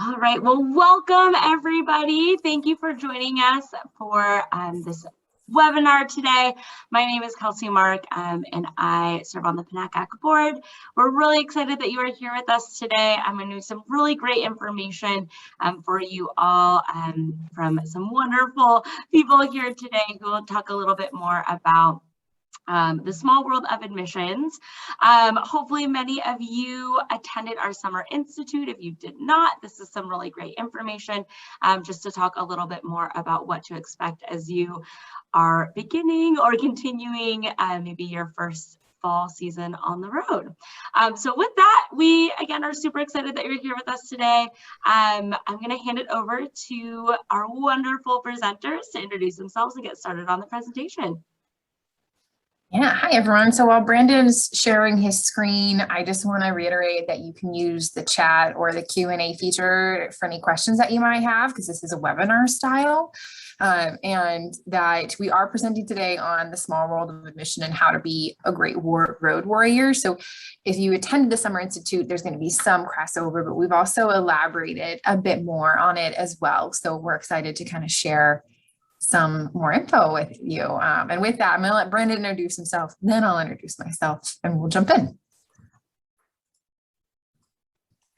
All right, well, welcome everybody. Thank you for joining us for this webinar today. My name is Kelsey Mark and I serve on the PNACAC board. We're really excited that you are here with us today. I'm going to do some really great information for you all from some wonderful people here today who will talk a little bit more about the small world of admissions. Hopefully many of you attended our Summer Institute. If you did not, this is some really great information just to talk a little bit more about what to expect as you are beginning or continuing maybe your first fall season on the road. So with that, we again are super excited that you're here with us today. I'm going to hand it over to our wonderful presenters to introduce themselves and get started on the presentation. Yeah, hi everyone. So while Brandon's sharing his screen, I just want to reiterate that you can use the chat or the Q&A feature for any questions that you might have, because this is a webinar style, and that we are presenting today on the small world of admission and how to be a great road warrior. So if you attended the Summer Institute, there's going to be some crossover, but we've also elaborated a bit more on it as well. So we're excited to kind of share some more info with you. And with that, I'm going to let Brandon introduce himself, then I'll introduce myself and we'll jump in.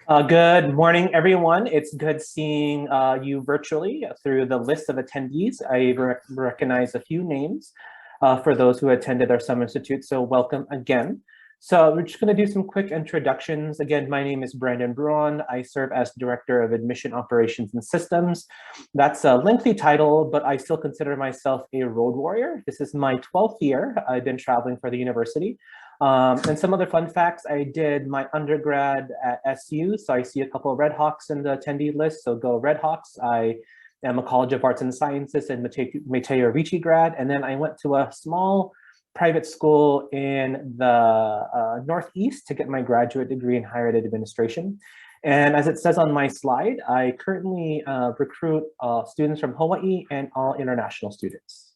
Good morning, everyone. It's good seeing you virtually through the list of attendees. I recognize a few names for those who attended our Summer Institute, so welcome again. So we're just going to do some quick introductions. Again, my name is Brandon Bruan. I serve as Director of Admission Operations and Systems. That's a lengthy title, but I still consider myself a road warrior. This is my 12th year. I've been traveling for the university. And some other fun facts, I did my undergrad at SU, so I see a couple of Redhawks in the attendee list, so go Redhawks. I am a College of Arts and Sciences and Mateo Ricci grad, and then I went to a small private school in the Northeast to get my graduate degree in higher ed administration. And as it says on my slide, I currently recruit students from Hawaii and all international students.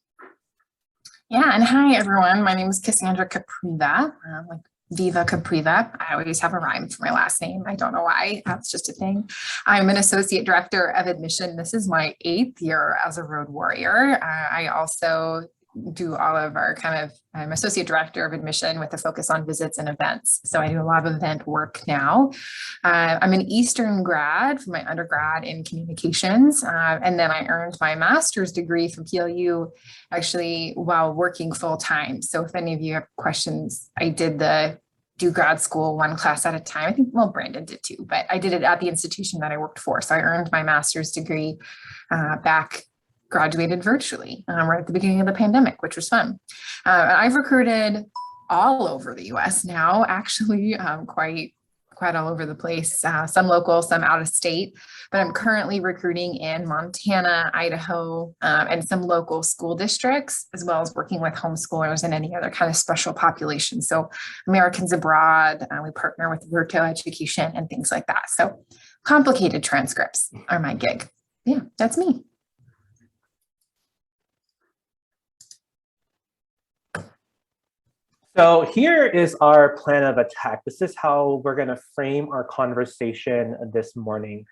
Yeah, and hi everyone. My name is Cassandra Kopriva, like Viva Kopriva. I always have a rhyme for my last name. I don't know why, that's just a thing. I'm an Associate Director of Admission. This is my 8th year as a road warrior. I also do all of our I'm Associate Director of Admission with a focus on visits and events. So I do a lot of event work now. I'm an Eastern grad for my undergrad in communications. And then I earned my master's degree from PLU actually while working full time. So if any of you have questions, I did do grad school one class at a time. I think, well, Brandon did too, but I did it at the institution that I worked for. So I earned my master's degree graduated virtually right at the beginning of the pandemic, which was fun. I've recruited all over the US now, actually quite all over the place, some local, some out of state, but I'm currently recruiting in Montana, Idaho, and some local school districts, as well as working with homeschoolers and any other kind of special population. So Americans abroad, we partner with Virtual Education and things like that. So complicated transcripts are my gig. Yeah, that's me. So here is our plan of attack. This is how we're going to frame our conversation this morning.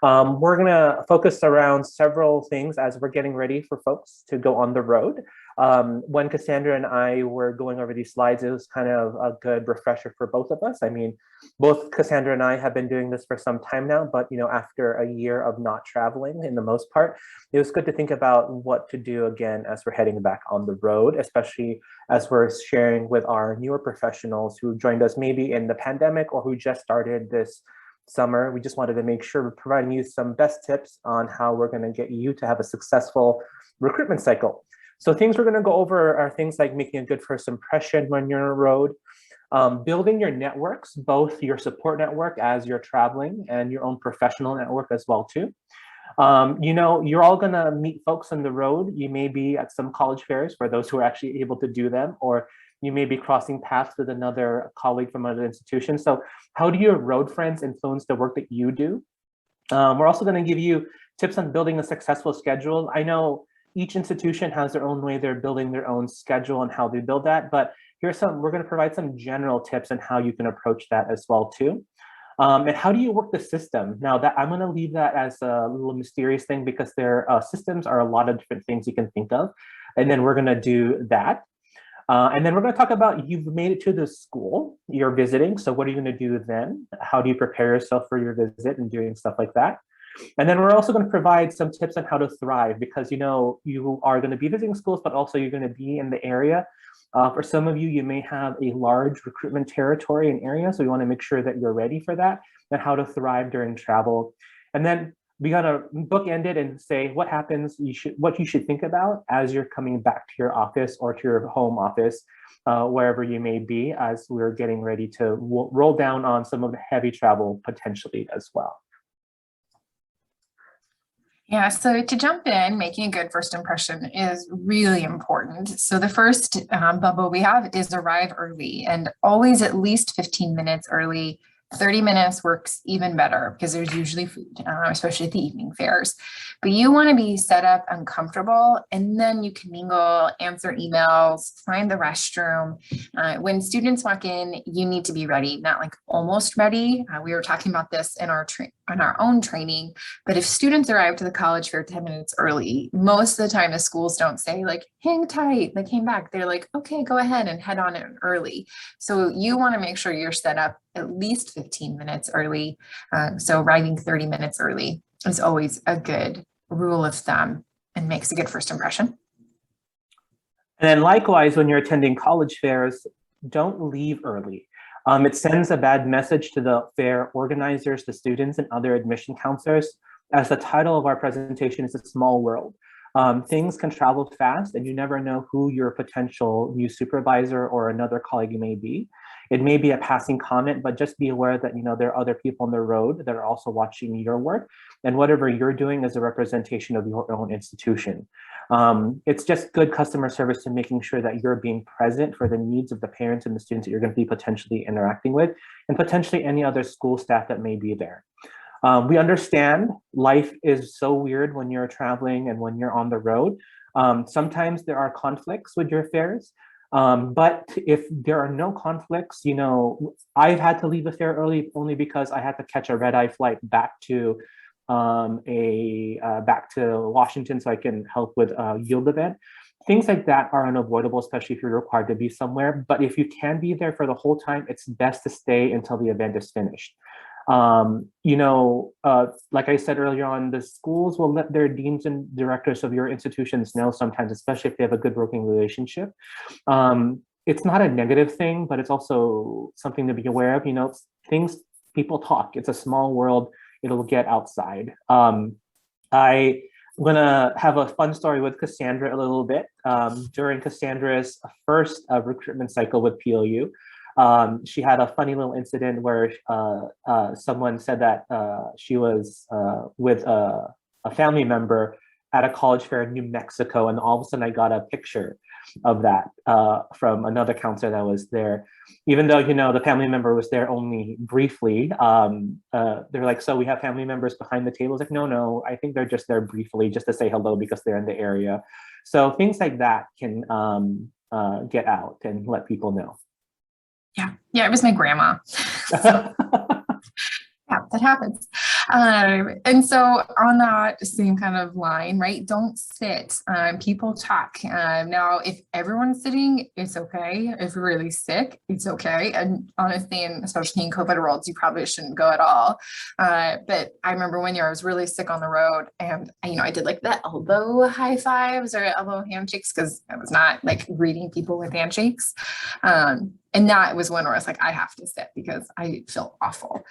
We're going to focus around several things as we're getting ready for folks to go on the road. When Cassandra and I were going over these slides, it was kind of a good refresher for both of us. I mean, both Cassandra and I have been doing this for some time now, but after a year of not traveling in the most part, it was good to think about what to do again as we're heading back on the road, especially as we're sharing with our newer professionals who joined us maybe in the pandemic or who just started this summer. We just wanted to make sure we're providing you some best tips on how we're going to get you to have a successful recruitment cycle. So things we're going to go over are things like making a good first impression when you're on the road, building your networks, both your support network as you're traveling and your own professional network as well too. You're all going to meet folks on the road. You may be at some college fairs for those who are actually able to do them, or you may be crossing paths with another colleague from another institution. So how do your road friends influence the work that you do? We're also going to give you tips on building a successful schedule. I know each institution has their own way they're building their own schedule and how they build that, but we're going to provide some general tips on how you can approach that as well too. And how do you work the system? Now that I'm going to leave that as a little mysterious thing because their systems are a lot of different things you can think of. And then we're going to do that. And then we're going to talk about you've made it to the school you're visiting. So what are you going to do then? How do you prepare yourself for your visit and doing stuff like that? And then we're also going to provide some tips on how to thrive because, you know, you are going to be visiting schools, but also you're going to be in the area. For some of you, you may have a large recruitment territory and area. So we want to make sure that you're ready for that and how to thrive during travel. And then we got to bookend it and say what happens, what you should think about as you're coming back to your office or to your home office, wherever you may be, as we're getting ready to roll down on some of the heavy travel potentially as well. Yeah, so to jump in, making a good first impression is really important. So the first bubble we have is arrive early and always at least 15 minutes early. 30 minutes works even better because there's usually food, especially at the evening fairs. But you want to be set up and comfortable, and then you can mingle, answer emails, find the restroom. When students walk in, you need to be ready, not like almost ready. We were talking about this in our own training, but if students arrive to the college fair 10 minutes early, most of the time the schools don't say like, hang tight, they came back. They're like, okay, go ahead and head on in early. So you want to make sure you're set up at least 15 minutes early. So arriving 30 minutes early is always a good rule of thumb and makes a good first impression. And then likewise, when you're attending college fairs, don't leave early. It sends a bad message to the fair organizers, the students, and other admission counselors. As the title of our presentation is A Small World. Things can travel fast and you never know who your potential new supervisor or another colleague may be. It may be a passing comment, but just be aware that, you know, there are other people on the road that are also watching your work, and whatever you're doing is a representation of your own institution. It's just good customer service to making sure that you're being present for the needs of the parents and the students that you're going to be potentially interacting with, and potentially any other school staff that may be there. We understand life is so weird when you're traveling and when you're on the road. Sometimes there are conflicts with your fairs, but if there are no conflicts, you know, I've had to leave the fair early only because I had to catch a red-eye flight back to Washington so I can help with a yield event. Things like that are unavoidable, especially if you're required to be somewhere. But if you can be there for the whole time, it's best to stay until the event is finished. You know, like I said earlier on, the schools will let their deans and directors of your institutions know sometimes, especially if they have a good working relationship. It's not a negative thing, but it's also something to be aware of. You know, people talk. It's a small world. It'll get outside. I'm gonna have a fun story with Cassandra a little bit. During Cassandra's first recruitment cycle with PLU, she had a funny little incident where someone said that she was with a family member at a college fair in New Mexico, and all of a sudden I got a picture of that from another counselor that was there. Even though, you know, the family member was there only briefly, they're like, so we have family members behind the table. It's like, no, I think they're just there briefly just to say hello because they're in the area. So things like that can get out and let people know. Yeah, it was my grandma. Yeah, that happens. And so on that same kind of line, right? Don't sit. People talk. Now, if everyone's sitting, it's okay. If you're really sick, it's okay. And honestly, and especially in COVID worlds, you probably shouldn't go at all. But I remember one year I was really sick on the road, and I did like the elbow high fives or elbow handshakes because I was not like greeting people with handshakes. And that was one where I was like, I have to sit because I feel awful.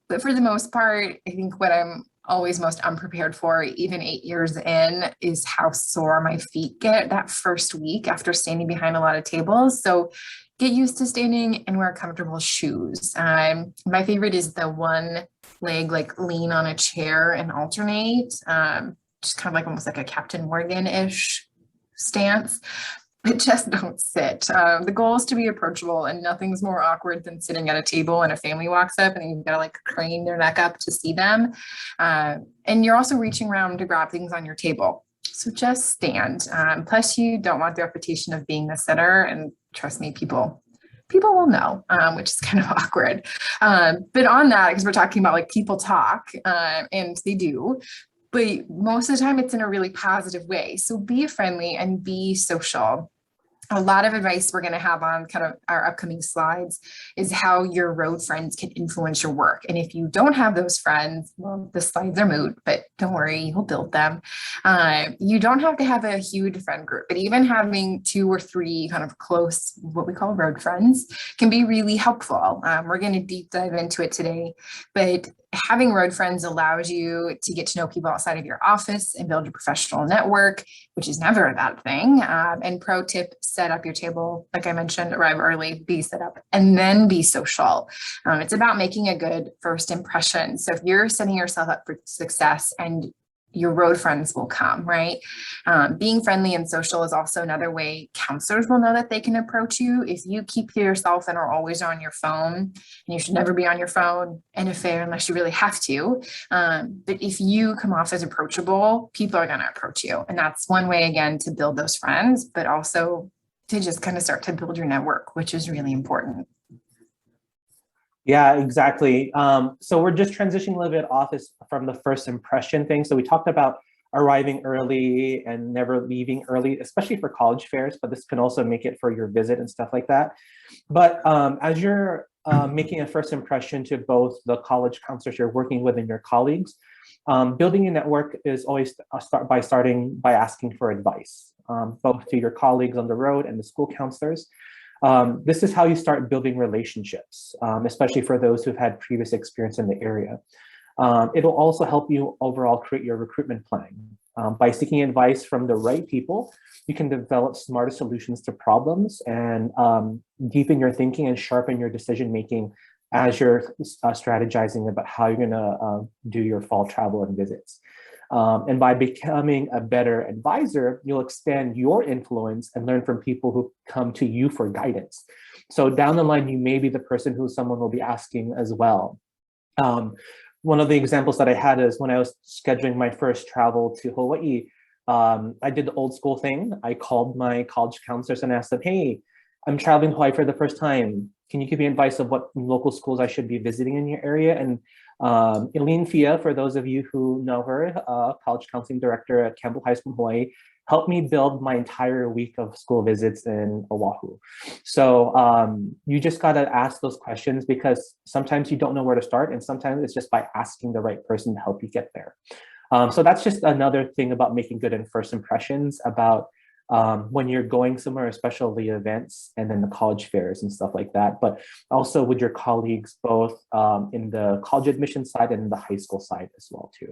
But for the most part, I think what I'm always most unprepared for, even 8 years in, is how sore my feet get that first week after standing behind a lot of tables. So get used to standing and wear comfortable shoes. My favorite is the one leg, like lean on a chair and alternate, just kind of like almost like a Captain Morgan-ish stance. But just don't sit. The goal is to be approachable, and nothing's more awkward than sitting at a table and a family walks up and you've got to like crane their neck up to see them. And you're also reaching around to grab things on your table. So just stand. Plus you don't want the reputation of being the sitter, and trust me, people people will know, which is kind of awkward. But on that, because we're talking about like people talk, and they do, but most of the time it's in a really positive way. So be friendly and be social. A lot of advice we're going to have on kind of our upcoming slides is how your road friends can influence your work. And if you don't have those friends, well, the slides are moot, but don't worry, you'll build them. You don't have to have a huge friend group, but even having 2 or 3 kind of close, what we call road friends, can be really helpful. We're going to deep dive into it today, but having road friends allows you to get to know people outside of your office and build a professional network, which is never a bad thing. And pro tip, set up your table. Like I mentioned, arrive early, be set up, and then be social. It's about making a good first impression. So if you're setting yourself up for success, and your road friends will come, right? Being friendly and social is also another way counselors will know that they can approach you. If you keep to yourself and are always on your phone, and you should never be on your phone in a fair unless you really have to. But if you come off as approachable, people are going to approach you. And that's one way, again, to build those friends, but also to just kind of start to build your network, which is really important. Yeah, exactly. So we're just transitioning a little bit off from the first impression thing. So we talked about arriving early and never leaving early, especially for college fairs, but this can also make it for your visit and stuff like that. But as you're making a first impression to both the college counselors you're working with and your colleagues, building a network is always starting by asking for advice, both to your colleagues on the road and the school counselors. This is how you start building relationships, especially for those who've had previous experience in the area. It'll also help you overall create your recruitment plan. By seeking advice from the right people, you can develop smarter solutions to problems and deepen your thinking and sharpen your decision-making as you're strategizing about how you're gonna do your fall travel and visits. And by becoming a better advisor, you'll expand your influence and learn from people who come to you for guidance. So down the line, you may be the person who someone will be asking as well. One of the examples that I had is when I was scheduling my first travel to Hawaii, I did the old school thing. I called my college counselors and asked them, hey, I'm traveling to Hawaii for the first time. Can you give me advice of what local schools I should be visiting in your area? And Eileen Fia, for those of you who know her, college counseling director at Campbell High School in Hawaii, helped me build my entire week of school visits in Oahu. So you just gotta ask those questions because sometimes you don't know where to start, and sometimes it's just by asking the right person to help you get there. So that's just another thing about making good first impressions about when you're going somewhere, especially events and then the college fairs and stuff like that, but also with your colleagues, both in the college admission side and in the high school side as well too.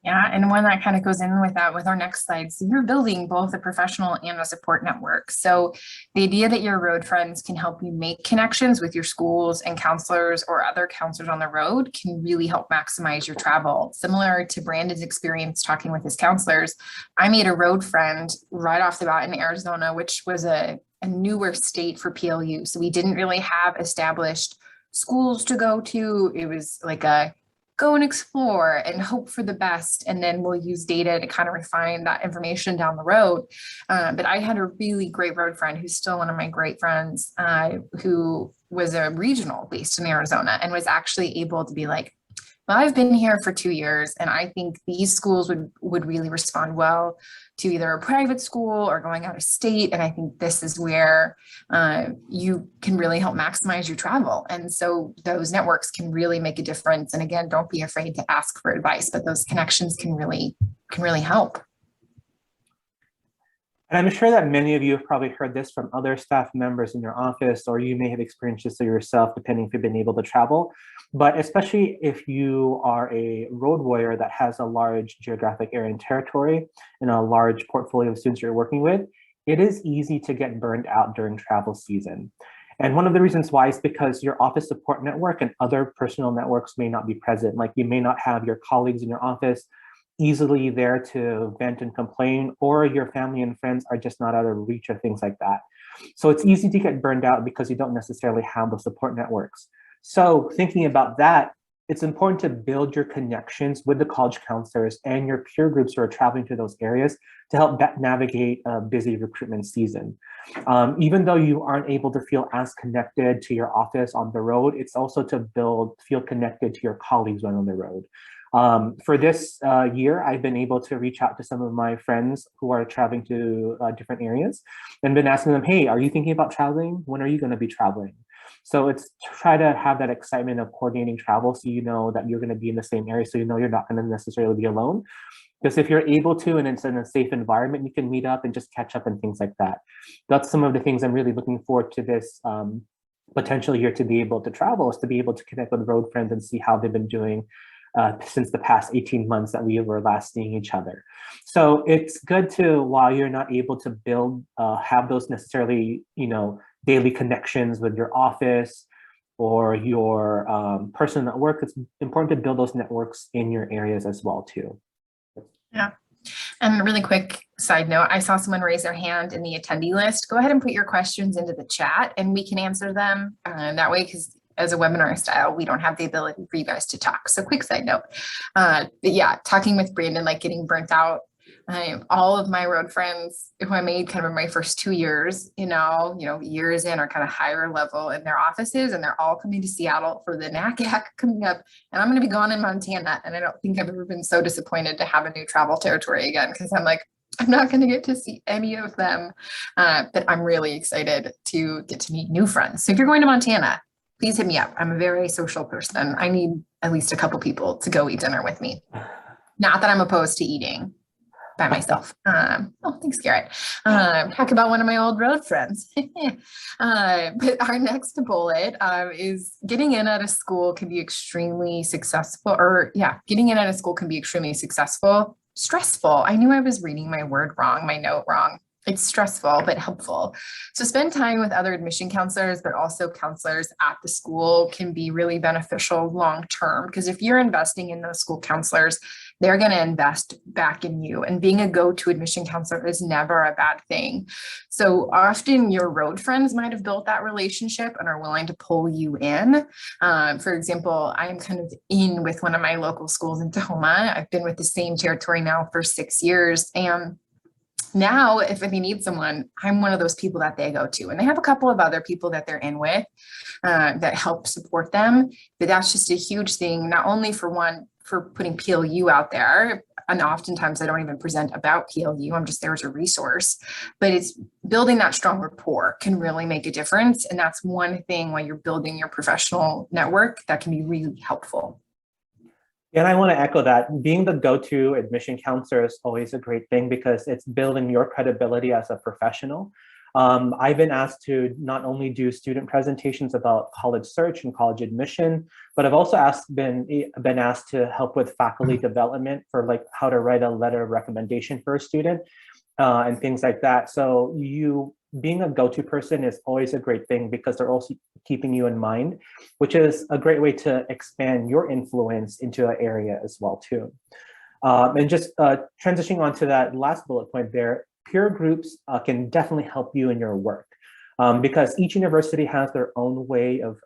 Yeah, and one that kind of goes in with that with our next slide. So you're building both a professional and a support network. So the idea that your road friends can help you make connections with your schools and counselors or other counselors on the road can really help maximize your travel. Similar to Brandon's experience talking with his counselors, I made a road friend right off the bat in Arizona, which was a newer state for PLU. So we didn't really have established schools to go to. It was like a go and explore and hope for the best. And then we'll use data to kind of refine that information down the road. But I had a really great road friend who's still one of my great friends, who was a regional based in Arizona and was actually able to be like, well, I've been here for 2 years and I think these schools would really respond well to either a private school or going out of state. And I think this is where you can really help maximize your travel. And so those networks can really make a difference. And again, don't be afraid to ask for advice, but those connections can really help. And I'm sure that many of you have probably heard this from other staff members in your office, or you may have experienced this yourself, depending if you've been able to travel. But especially if you are a road warrior that has a large geographic area and territory and a large portfolio of students you're working with, it is easy to get burned out during travel season. And one of the reasons why is because your office support network and other personal networks may not be present. Like you may not have your colleagues in your office easily there to vent and complain, or your family and friends are just not out of reach or things like that. So it's easy to get burned out because you don't necessarily have the support networks. So thinking about that, it's important to build your connections with the college counselors and your peer groups who are traveling to those areas to help navigate a busy recruitment season. Even though you aren't able to feel as connected to your office on the road, it's also to feel connected to your colleagues when on the road. For this year, I've been able to reach out to some of my friends who are traveling to different areas and been asking them, hey, are you thinking about traveling? When are you going to be traveling? So it's try to have that excitement of coordinating travel so you know that you're going to be in the same area, so you know you're not going to necessarily be alone. Because if you're able to and it's in a safe environment, you can meet up and just catch up and things like that. That's some of the things I'm really looking forward to this potential year to be able to travel, is to be able to connect with road friends and see how they've been doing since the past 18 months that we were last seeing each other. So it's good to, while you're not able to have those necessarily, daily connections with your office or your person at work, it's important to build those networks in your areas as well too. Yeah. And a really quick side note, I saw someone raise their hand in the attendee list. Go ahead and put your questions into the chat and we can answer them that way, because as a webinar style, we don't have the ability for you guys to talk. So quick side note, but yeah, talking with Brandon, like getting burnt out. All of my road friends who I made kind of in my first 2 years, years in, are kind of higher level in their offices, and they're all coming to Seattle for the NACAC coming up. And I'm going to be gone in Montana. And I don't think I've ever been so disappointed to have a new travel territory again, because I'm like, I'm not going to get to see any of them. But I'm really excited to get to meet new friends. So if you're going to Montana, please hit me up. I'm a very social person. I need at least a couple people to go eat dinner with me. Not that I'm opposed to eating by myself. Thanks, Garrett. Talk about one of my old road friends. But our next bullet is getting in at a school can be extremely successful, getting in at a school can be extremely successful, stressful. I knew I was reading my note wrong. It's stressful, but helpful. So spend time with other admission counselors, but also counselors at the school can be really beneficial long-term, because if you're investing in those school counselors, they're going to invest back in you. And being a go-to admission counselor is never a bad thing. So often your road friends might have built that relationship and are willing to pull you in. For example, I'm kind of in with one of my local schools in Tahoma. I've been with the same territory now for 6 years. And now, if they need someone, I'm one of those people that they go to. And they have a couple of other people that they're in with that help support them. But that's just a huge thing, not only for putting PLU out there. And oftentimes I don't even present about PLU. I'm just there as a resource. But it's building that strong rapport can really make a difference. And that's one thing while you're building your professional network that can be really helpful. And I want to echo that. Being the go-to admission counselor is always a great thing because it's building your credibility as a professional. I've been asked to not only do student presentations about college search and college admission, but I've also been asked to help with faculty development for like how to write a letter of recommendation for a student and things like that. So being a go-to person is always a great thing because they're also keeping you in mind, which is a great way to expand your influence into an area as well too. And just transitioning on to that last bullet point there, peer groups can definitely help you in your work because each university has their own way of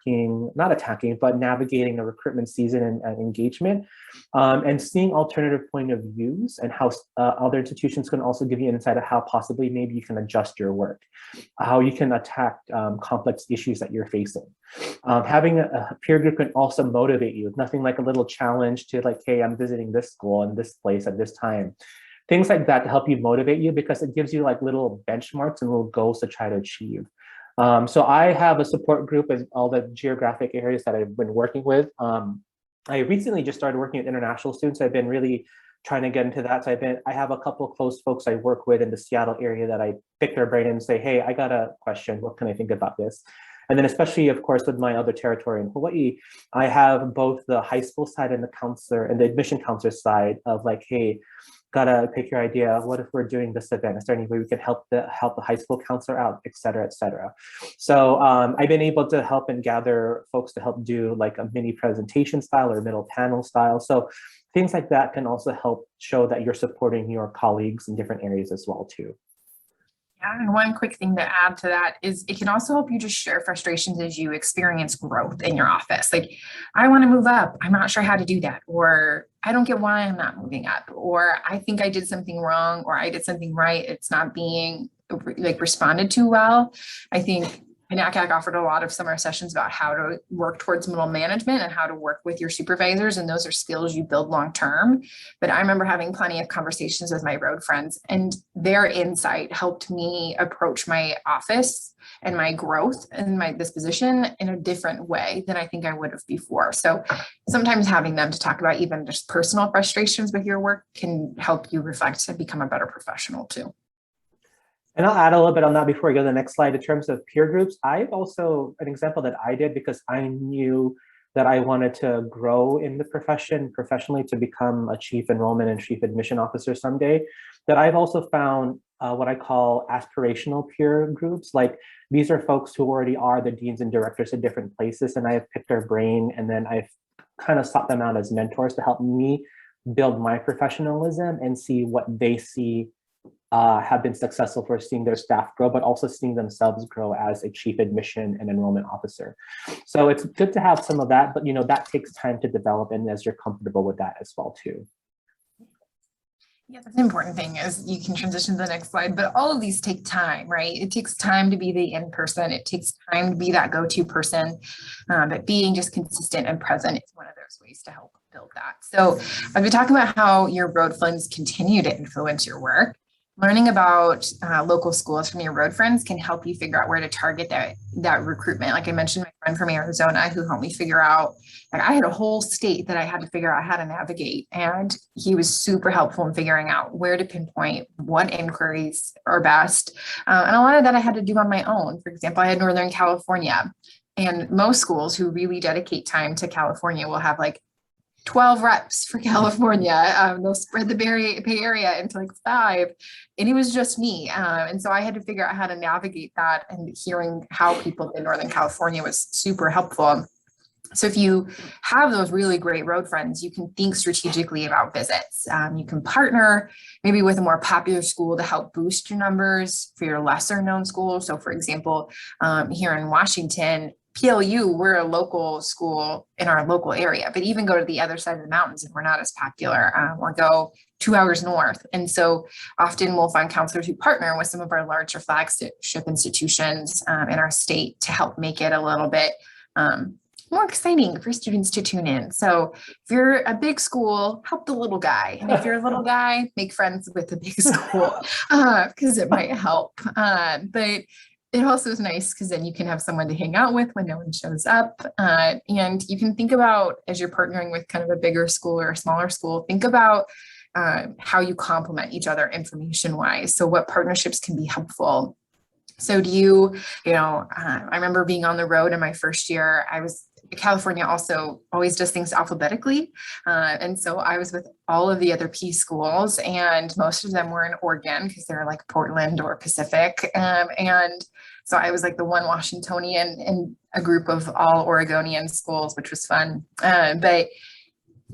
navigating a recruitment season and engagement, and seeing alternative point of views and how other institutions can also give you insight of how possibly maybe you can adjust your work, how you can attack complex issues that you're facing. Having a peer group can also motivate you. Nothing like a little challenge to like, hey, I'm visiting this school and this place at this time. Things like that to help you motivate you because it gives you like little benchmarks and little goals to try to achieve. So I have a support group in all the geographic areas that I've been working with. I recently just started working with international students. I've been really trying to get into that. So I have a couple of close folks I work with in the Seattle area that I pick their brain and say, hey, I got a question. What can I think about this? And then especially, of course, with my other territory in Hawaii, I have both the high school side and the counselor and the admission counselor side of like, hey, gotta pick your idea. What if we're doing this event? Is there any way we can help the high school counselor out, et cetera, et cetera. So I've been able to help and gather folks to help do like a mini presentation style or middle panel style. So things like that can also help show that you're supporting your colleagues in different areas as well too. And one quick thing to add to that is it can also help you just share frustrations as you experience growth in your office. Like, I want to move up. I'm not sure how to do that. Or I don't get why I'm not moving up. Or I think I did something wrong, or I did something right. It's not being like responded to well. I think NACAC offered a lot of summer sessions about how to work towards middle management and how to work with your supervisors. And those are skills you build long-term. But I remember having plenty of conversations with my road friends, and their insight helped me approach my office and my growth and this position in a different way than I think I would have before. So sometimes having them to talk about even just personal frustrations with your work can help you reflect and become a better professional too. And I'll add a little bit on that before we go to the next slide. In terms of peer groups, I've also, an example that I did because I knew that I wanted to grow in the profession professionally to become a chief enrollment and chief admission officer someday, that I've also found what I call aspirational peer groups. Like, these are folks who already are the deans and directors at different places, and I have picked their brain, and then I've kind of sought them out as mentors to help me build my professionalism and see what they see have been successful for seeing their staff grow, but also seeing themselves grow as a chief admission and enrollment officer. So it's good to have some of that, but that takes time to develop, and as you're comfortable with that as well too. Yeah, that's an important thing is you can transition to the next slide, but all of these take time, right? It takes time to be the in-person. It takes time to be that go-to person, but being just consistent and present is one of those ways to help build that. So as we talk about how your road friends continue to influence your work, learning about local schools from your road friends can help you figure out where to target that recruitment. Like I mentioned, my friend from Arizona who helped me figure out, like, I had a whole state that I had to figure out how to navigate. And he was super helpful in figuring out where to pinpoint what inquiries are best. And a lot of that I had to do on my own. For example, I had Northern California, and most schools who really dedicate time to California will have like 12 reps for California. They'll spread the Bay Area into like 5, and it was just me. And so I had to figure out how to navigate that, and hearing how people in Northern California was super helpful. So if you have those really great road friends, you can think strategically about visits. You can partner maybe with a more popular school to help boost your numbers for your lesser known schools. So for example, here in Washington, PLU, we're a local school in our local area, but even go to the other side of the mountains and we're not as popular, or go 2 hours north. And so often we'll find counselors who partner with some of our larger flagship institutions in our state to help make it a little bit more exciting for students to tune in. So if you're a big school, help the little guy. And if you're a little guy, make friends with the big school because it might help. But it also is nice because then you can have someone to hang out with when no one shows up. And you can think about, as you're partnering with kind of a bigger school or a smaller school, think about how you complement each other information-wise. So what partnerships can be helpful. So I remember being on the road in my first year. California also always does things alphabetically. And so I was with all of the other P schools, and most of them were in Oregon because they're like Portland or Pacific. And so I was like the one Washingtonian in a group of all Oregonian schools, which was fun. But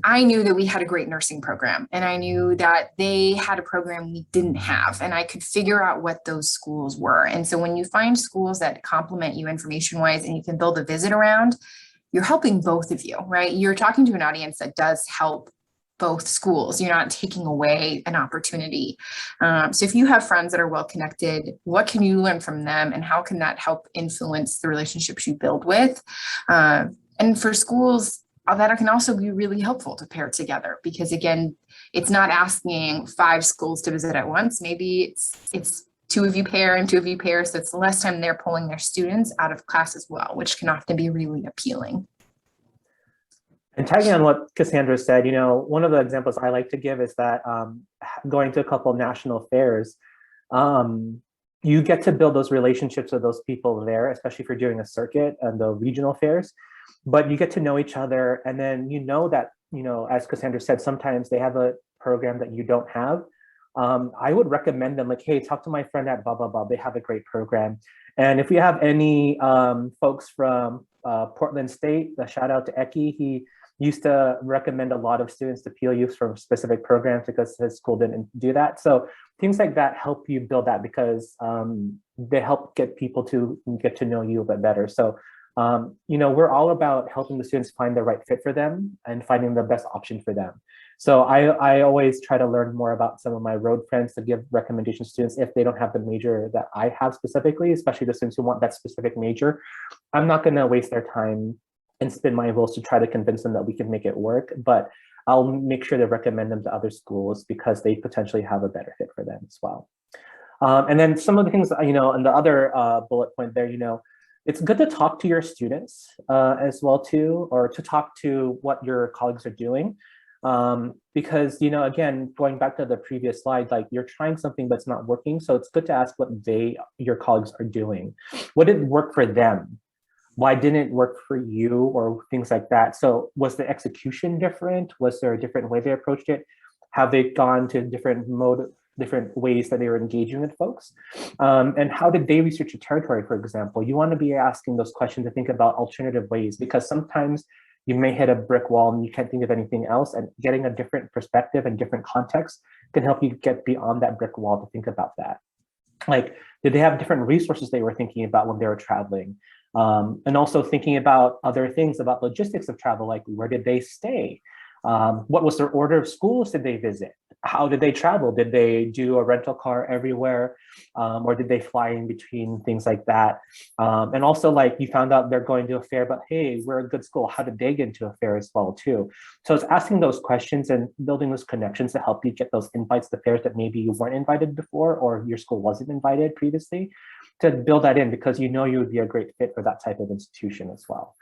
I knew that we had a great nursing program, and I knew that they had a program we didn't have, and I could figure out what those schools were. And so when you find schools that complement you information-wise and you can build a visit around, you're helping both of you, right? You're talking to an audience that does help both schools. You're not taking away an opportunity. So if you have friends that are well-connected, what can you learn from them, and how can that help influence the relationships you build with? And for schools, that can also be really helpful to pair together, because again, it's not asking 5 schools to visit at once. Maybe it's 2 of you pair and 2 of you pair. So it's less time they're pulling their students out of class as well, which can often be really appealing. And tagging on what Cassandra said, one of the examples I like to give is that going to a couple of national fairs, you get to build those relationships with those people there, especially if you're doing a circuit and the regional fairs. But you get to know each other, and then that, as Cassandra said, sometimes they have a program that you don't have. I would recommend them, like, hey, talk to my friend at blah, blah, blah. They have a great program. And if we have any folks from Portland State, a shout out to Eki. He used to recommend a lot of students to PLU from specific programs because his school didn't do that. So things like that help you build that because they help get people to get to know you a bit better. So, we're all about helping the students find the right fit for them and finding the best option for them. So I always try to learn more about some of my road friends to give recommendations to students if they don't have the major that I have specifically, especially the students who want that specific major. I'm not going to waste their time and spin my wheels to try to convince them that we can make it work, but I'll make sure to recommend them to other schools because they potentially have a better fit for them as well. And then some of the things, in the other bullet point there, it's good to talk to your students as well too, or to talk to what your colleagues are doing. Because, again, going back to the previous slide, like you're trying something but it's not working. So it's good to ask what your colleagues are doing. What did work for them? Why didn't it work for you, or things like that? So was the execution different? Was there a different way they approached it? Have they gone to different ways that they were engaging with folks? And how did they research the territory, for example? You want to be asking those questions to think about alternative ways, because sometimes you may hit a brick wall and you can't think of anything else, and getting a different perspective and different context can help you get beyond that brick wall to think about that. Like, did they have different resources they were thinking about when they were traveling? And also thinking about other things about logistics of travel, like where did they stay? What was their order of schools did they visit? How did they travel? Did they do a rental car everywhere? Or did they fly in between, things like that? And also, like, you found out they're going to a fair, but hey, we're a good school. How did they get into a fair as well too? So it's asking those questions and building those connections to help you get those invites to fairs that maybe you weren't invited before, or your school wasn't invited previously, to build that in, because you would be a great fit for that type of institution as well.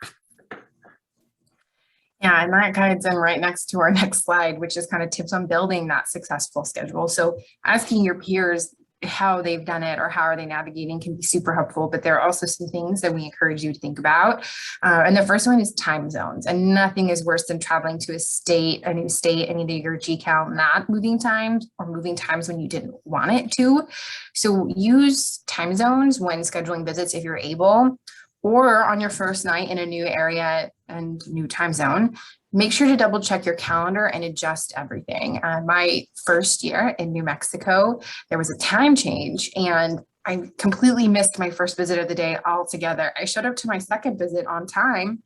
Yeah, and that guides in right next to our next slide, which is kind of tips on building that successful schedule. So asking your peers how they've done it or how are they navigating can be super helpful, but there are also some things that we encourage you to think about. And the first one is time zones, and nothing is worse than traveling to a new state, and either your GCal not moving times or moving times when you didn't want it to. So use time zones when scheduling visits if you're able, or on your first night in a new area and new time zone. Make sure to double check your calendar and adjust everything. My first year in New Mexico, there was a time change and I completely missed my first visit of the day altogether. I showed up to my second visit on time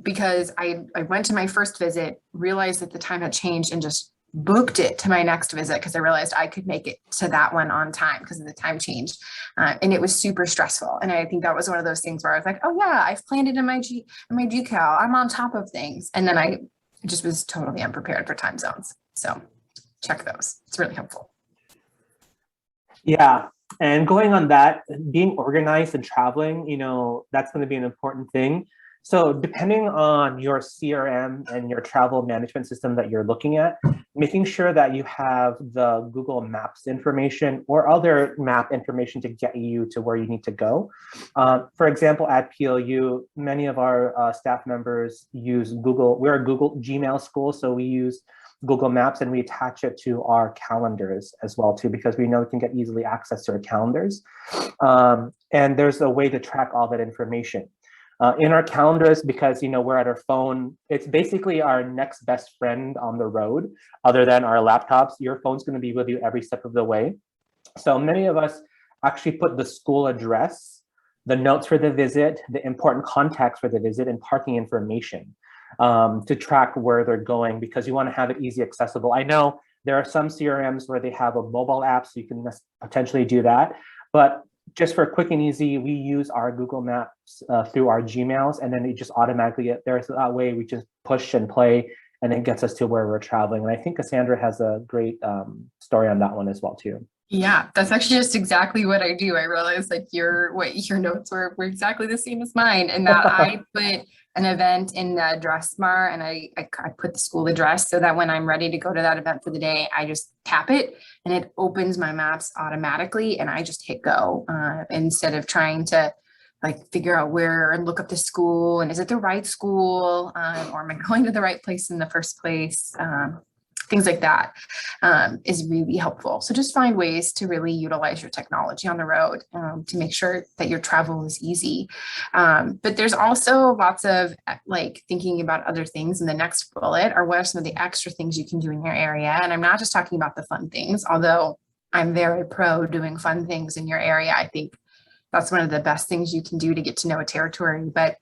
because I went to my first visit, realized that the time had changed, and just booked it to my next visit because I realized I could make it to that one on time because of the time change. And it was super stressful. And I think that was one of those things where I was like, oh yeah, I've planned it in my GCal. I'm on top of things. And then I just was totally unprepared for time zones. So check those. It's really helpful. Yeah. And going on that, being organized and traveling, that's going to be an important thing. So depending on your CRM and your travel management system that you're looking at, making sure that you have the Google Maps information or other map information to get you to where you need to go. For example, at PLU, many of our staff members use Google. We're a Google Gmail school, so we use Google Maps and we attach it to our calendars as well too, because we know we can get easily access to our calendars. And there's a way to track all that information. In our calendars, because we're at our phone, it's basically our next best friend on the road, other than our laptops. Your phone's going to be with you every step of the way. So many of us actually put the school address, the notes for the visit, the important contacts for the visit, and parking information to track where they're going, because you want to have it easy accessible. I know there are some CRMs where they have a mobile app, so you can potentially do that, but just for quick and easy, we use our Google Maps through our Gmails, and then it just automatically get there. So that way we just push and play, and it gets us to where we're traveling. And I think Cassandra has a great story on that one as well too. Yeah, that's actually just exactly what I do. I realized like your notes were exactly the same as mine, and that I put an event in the address bar, and I put the school address so that when I'm ready to go to that event for the day, I just tap it and it opens my maps automatically, and I just hit go instead of trying to like figure out where and look up the school and is it the right school or am I going to the right place in the first place? things like that is really helpful. So just find ways to really utilize your technology on the road to make sure that your travel is easy. But there's also lots of like thinking about other things in the next bullet, or what are some of the extra things you can do in your area. And I'm not just talking about the fun things, although I'm very pro doing fun things in your area. I think that's one of the best things you can do to get to know a territory. But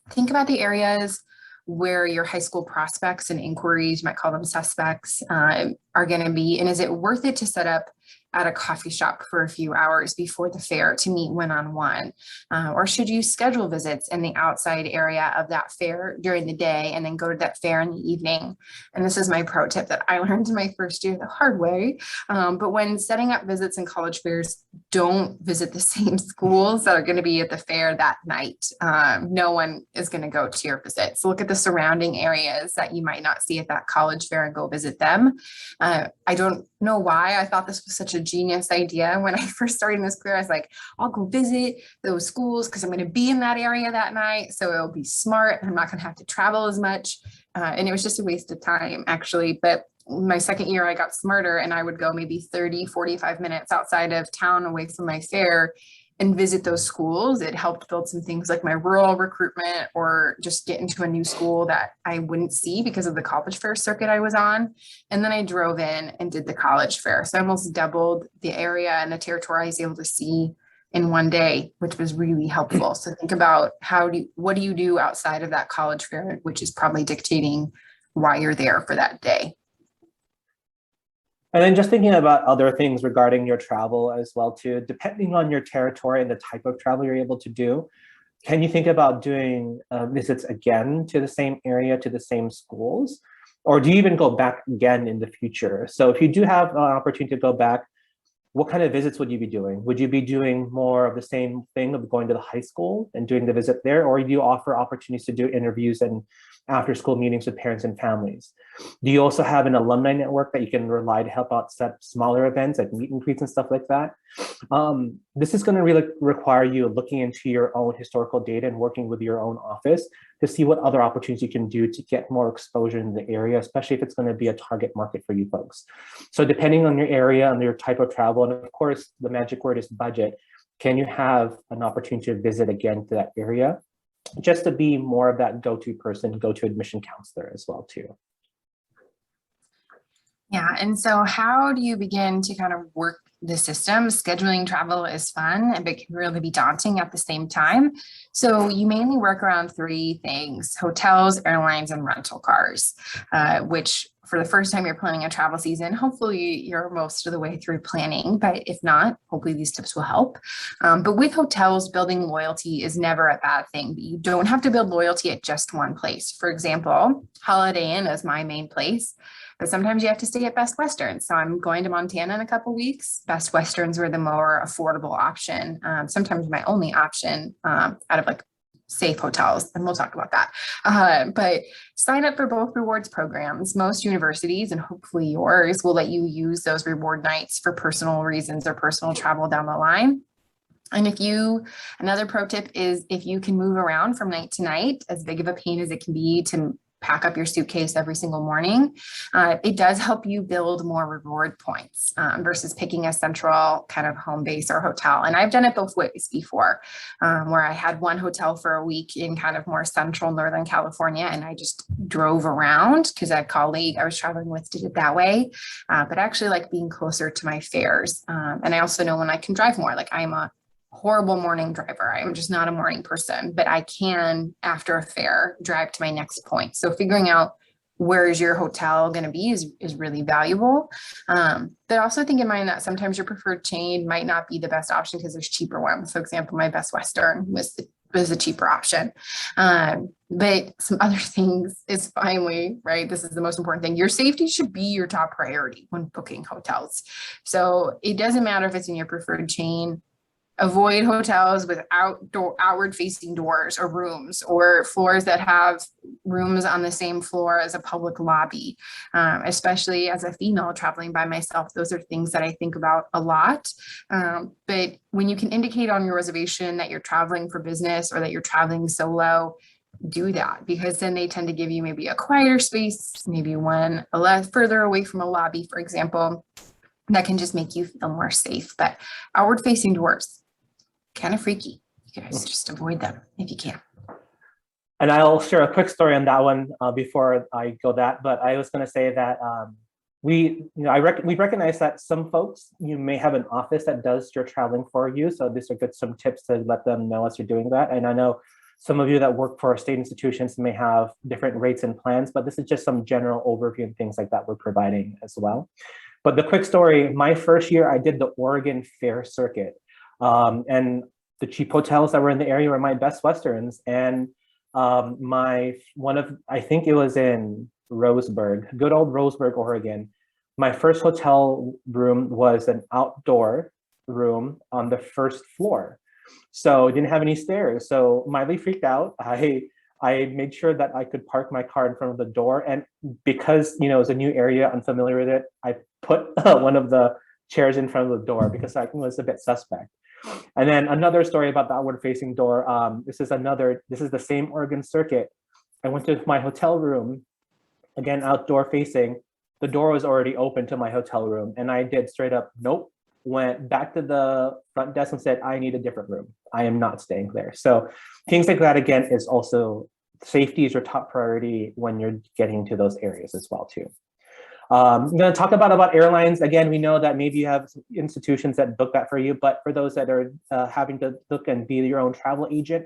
think about the areas where your high school prospects and inquiries, you might call them suspects, are going to be. And is it worth it to set up at a coffee shop for a few hours before the fair to meet one-on-one? Or should you schedule visits in the outside area of that fair during the day and then go to that fair in the evening? And this is my pro tip that I learned in my first year the hard way. But when setting up visits in college fairs, don't visit the same schools that are going to be at the fair that night. No one is going to go to your visit. So look at the surrounding areas that you might not see at that college fair and go visit them. I don't know why I thought this was such a genius idea. When I first started in this career, I was like, I'll go visit those schools because I'm going to be in that area that night. So it'll be smart. I'm not going to have to travel as much. And it was just a waste of time, actually. But my second year, I got smarter and I would go maybe 30, 45 minutes outside of town away from my fair and visit those schools. It helped build some things like my rural recruitment, or just get into a new school that I wouldn't see because of the college fair circuit I was on. And then I drove in and did the college fair. So I almost doubled the area and the territory I was able to see in one day, which was really helpful. So think about what do you do outside of that college fair, which is probably dictating why you're there for that day. And then just thinking about other things regarding your travel as well too, depending on your territory and the type of travel you're able to do, can you think about doing visits again to the same area, to the same schools? Or do you even go back again in the future? So if you do have an opportunity to go back, what kind of visits would you be doing? Would you be doing more of the same thing of going to the high school and doing the visit there? Or do you offer opportunities to do interviews and after school meetings with parents and families? Do you also have an alumni network that you can rely to help out set smaller events like meet and greets and stuff like that? This is going to really require you looking into your own historical data and working with your own office to see what other opportunities you can do to get more exposure in the area, especially if it's going to be a target market for you folks. So depending on your area and your type of travel, and of course, the magic word is budget, can you have an opportunity to visit again to that area? Just to be more of that go-to person, go-to admission counselor as well too. Yeah, and so how do you begin to kind of work the system? Scheduling travel is fun, but it can really be daunting at the same time. So you mainly work around three things: hotels, airlines, and rental cars, which for the first time you're planning a travel season, hopefully you're most of the way through planning, but if not, hopefully these tips will help. But with hotels, building loyalty is never a bad thing, but you don't have to build loyalty at just one place. For example, Holiday Inn is my main place, but sometimes you have to stay at Best Western. So I'm going to Montana in a couple of weeks. Best Westerns were the more affordable option, sometimes my only option out of like safe hotels, and we'll talk about that. But sign up for both rewards programs. Most universities, and hopefully yours, will let you use those reward nights for personal reasons or personal travel down the line. And another pro tip is if you can move around from night to night, as big of a pain as it can be to pack up your suitcase every single morning, it does help you build more reward points versus picking a central kind of home base or hotel. And I've done it both ways before, where I had one hotel for a week in kind of more central Northern California, and I just drove around because a colleague I was traveling with did it that way. But I actually like being closer to my fairs. And I also know when I can drive more. Like, I'm a horrible morning driver. I'm just not a morning person, but I can, after a fair, drive to my next point. So figuring out where is your hotel going to be is really valuable. But also think in mind that sometimes your preferred chain might not be the best option because there's cheaper ones. For example, my Best Western was the cheaper option. But some other things is finally, right, this is the most important thing. Your safety should be your top priority when booking hotels. So it doesn't matter if it's in your preferred chain. Avoid hotels with outward facing doors or rooms, or floors that have rooms on the same floor as a public lobby. Especially as a female traveling by myself, those are things that I think about a lot. But when you can indicate on your reservation that you're traveling for business or that you're traveling solo, do that, because then they tend to give you maybe a quieter space, maybe one a less further away from a lobby, for example, that can just make you feel more safe. But outward facing doors, kind of freaky. You guys just avoid them if you can. And I'll share a quick story on that one before I go that, but I was going to say that we recognize that some folks, you may have an office that does your traveling for you. So these are some tips to let them know as you're doing that. And I know some of you that work for state institutions may have different rates and plans, but this is just some general overview and things like that we're providing as well. But the quick story, my first year, I did the Oregon Fair circuit. And the cheap hotels that were in the area were my Best Westerns. And I think it was in Roseburg, good old Roseburg, Oregon. My first hotel room was an outdoor room on the first floor. So it didn't have any stairs. So mildly freaked out. I made sure that I could park my car in front of the door. And because, it was a new area, unfamiliar with it, I put one of the chairs in front of the door because I was a bit suspect. And then another story about the outward facing door. This is the same Oregon circuit. I went to my hotel room, again, outdoor facing. The door was already open to my hotel room. And I did straight up, nope, went back to the front desk and said, I need a different room. I am not staying there. So things like that, again, is also safety is your top priority when you're getting to those areas as well too. I'm going to talk about airlines. Again, we know that maybe you have institutions that book that for you, but for those that are having to look and be your own travel agent,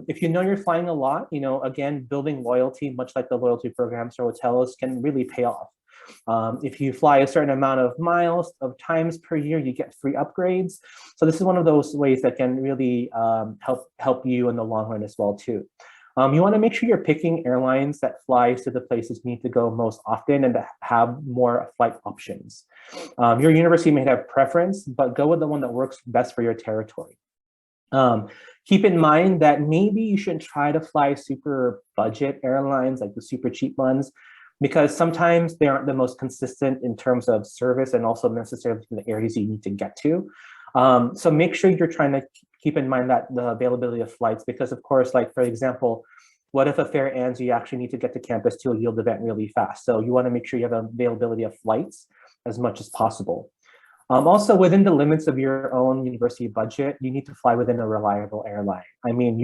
if you know you're flying a lot, again, building loyalty, much like the loyalty programs for hotels, can really pay off. If you fly a certain amount of miles of times per year, you get free upgrades. So this is one of those ways that can really help you in the long run as well too. You want to make sure you're picking airlines that flies to the places you need to go most often and to have more flight options. Your university may have preference, but go with the one that works best for your territory. Keep in mind that maybe you shouldn't try to fly super budget airlines like the super cheap ones, because sometimes they aren't the most consistent in terms of service and also necessarily in the areas you need to get to. So make sure you're trying to keep in mind that the availability of flights, because of course, like for example, what if a fair ends, you actually need to get to campus to a yield event really fast. So you want to make sure you have availability of flights as much as possible. Also, within the limits of your own university budget, you need to fly within a reliable airline. I mean,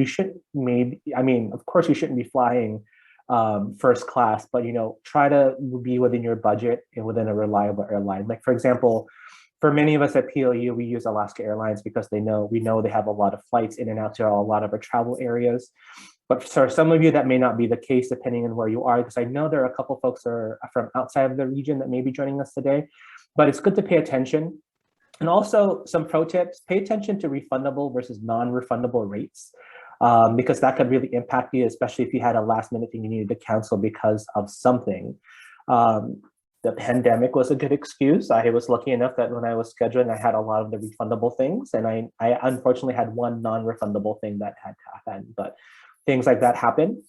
of course you shouldn't be flying first class, but try to be within your budget and within a reliable airline. Like for example, for many of us at PLU, we use Alaska Airlines because we know they have a lot of flights in and out to a lot of our travel areas. But for some of you, that may not be the case depending on where you are, because I know there are a couple folks that are from outside of the region that may be joining us today. But it's good to pay attention. And also some pro tips, pay attention to refundable versus non-refundable rates, because that could really impact you, especially if you had a last minute thing you needed to cancel because of something. The pandemic was a good excuse. I was lucky enough that when I was scheduling, I had a lot of the refundable things. And I unfortunately had one non-refundable thing that had happened, but things like that happen.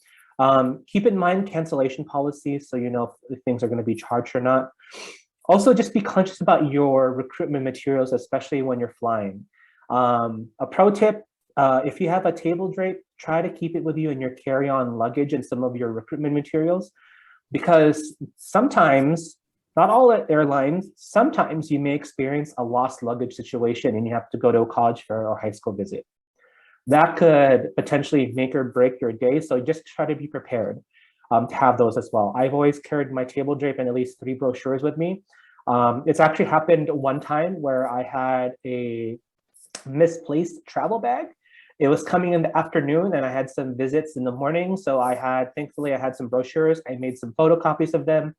Keep in mind cancellation policies, so you know if things are going to be charged or not. Also, just be conscious about your recruitment materials, especially when you're flying. A pro tip, if you have a table drape, try to keep it with you in your carry-on luggage and some of your recruitment materials, because sometimes, not all airlines, sometimes you may experience a lost luggage situation and you have to go to a college fair or high school visit. That could potentially make or break your day, so just try to be prepared to have those as well. I've always carried my table drape and at least 3 brochures with me. It's actually happened one time where I had a misplaced travel bag. It was coming in the afternoon and I had some visits in the morning. So thankfully I had some brochures. I made some photocopies of them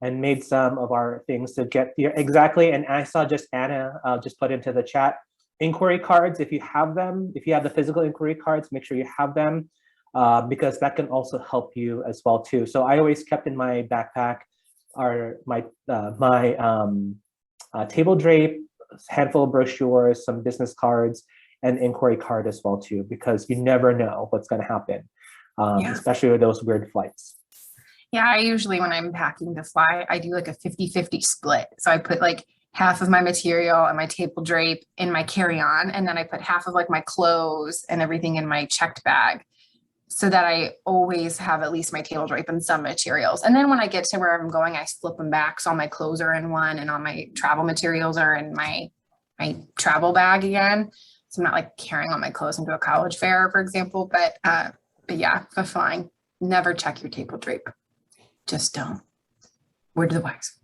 and made some of our things to get here. Exactly. And I saw just Anna just put into the chat, inquiry cards, if you have them, if you have the physical inquiry cards, make sure you have them, because that can also help you as well too. So I always kept in my backpack my table drape, handful of brochures, some business cards, and inquiry card as well too, because you never know what's going to happen, especially with those weird flights. Yeah, I usually, when I'm packing to fly, I do like a 50-50 split. So I put like half of my material and my table drape in my carry-on, and then I put half of like my clothes and everything in my checked bag. so that I always have at least my table drape and some materials. And then when I get to where I'm going, I flip them back. So all my clothes are in one and all my travel materials are in my travel bag again. So I'm not like carrying all my clothes into a college fair, for example, but yeah, for flying, never check your table drape. Just don't. Word to the wise.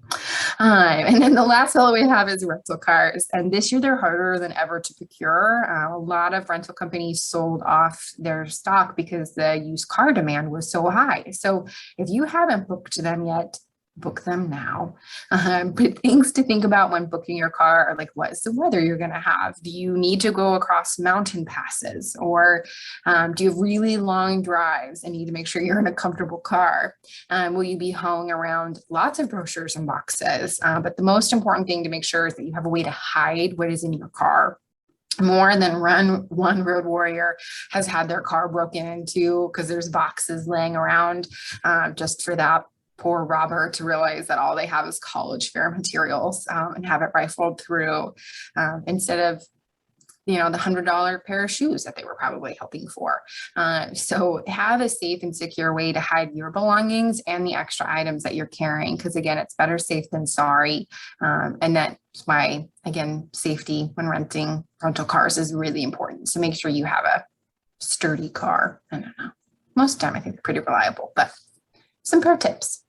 And then the last fellow we have is rental cars. And this year they're harder than ever to procure. A lot of rental companies sold off their stock because the used car demand was so high. So if you haven't booked them yet, book them now. But things to think about when booking your car are like, what is the weather you're going to have? Do you need to go across mountain passes, or do you have really long drives and need to make sure you're in a comfortable car? Will you be hauling around lots of brochures and boxes? But the most important thing to make sure is that you have a way to hide what is in your car. More than one road warrior has had their car broken into because there's boxes laying around just for that poor robber to realize that all they have is college fair materials and have it rifled through instead of, the $100 pair of shoes that they were probably hoping for. So have a safe and secure way to hide your belongings and the extra items that you're carrying. Because again, it's better safe than sorry. And that's why, again, safety when rental cars is really important. So make sure you have a sturdy car. I don't know. Most of the time I think they're pretty reliable, but some pro tips.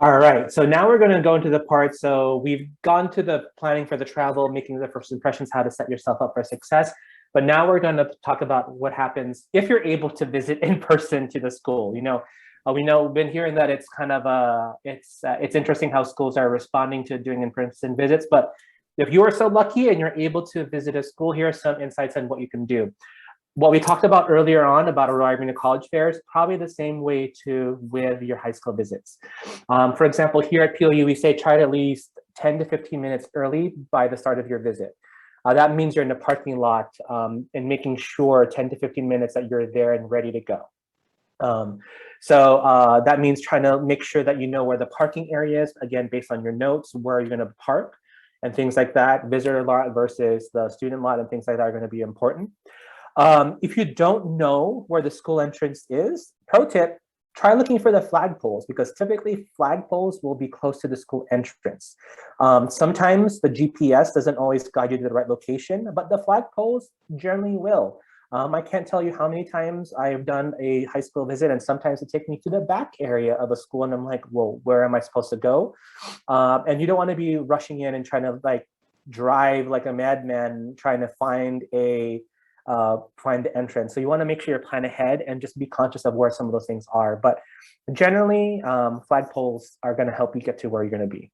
All right, so now we're going to go into the part. So we've gone to the planning for the travel, making the first impressions, how to set yourself up for success. But now we're going to talk about what happens if you're able to visit in person to the school. We know we've been hearing that it's kind of it's interesting how schools are responding to doing in-person visits. But if you are so lucky and you're able to visit a school, here are some insights on what you can do. What we talked about earlier on about arriving to college fairs, probably the same way with your high school visits. For example, here at POU, we say try to at least 10 to 15 minutes early by the start of your visit. That means you're in the parking lot and making sure 10 to 15 minutes that you're there and ready to go. So that means trying to make sure that you know where the parking area is, again, based on your notes, where you're going to park and things like that. Visitor lot versus the student lot and things like that are going to be important. If you don't know where the school entrance is, pro tip, try looking for the flagpoles, because typically flagpoles will be close to the school entrance. Sometimes the GPS doesn't always guide you to the right location, but the flagpoles generally will. I can't tell you how many times I've done a high school visit and sometimes it takes me to the back area of a school and I'm like, well, where am I supposed to go? And you don't want to be rushing in and trying to drive like a madman trying to find the entrance. So you want to make sure you plan ahead and just be conscious of where some of those things are. But generally, flagpoles are going to help you get to where you're going to be.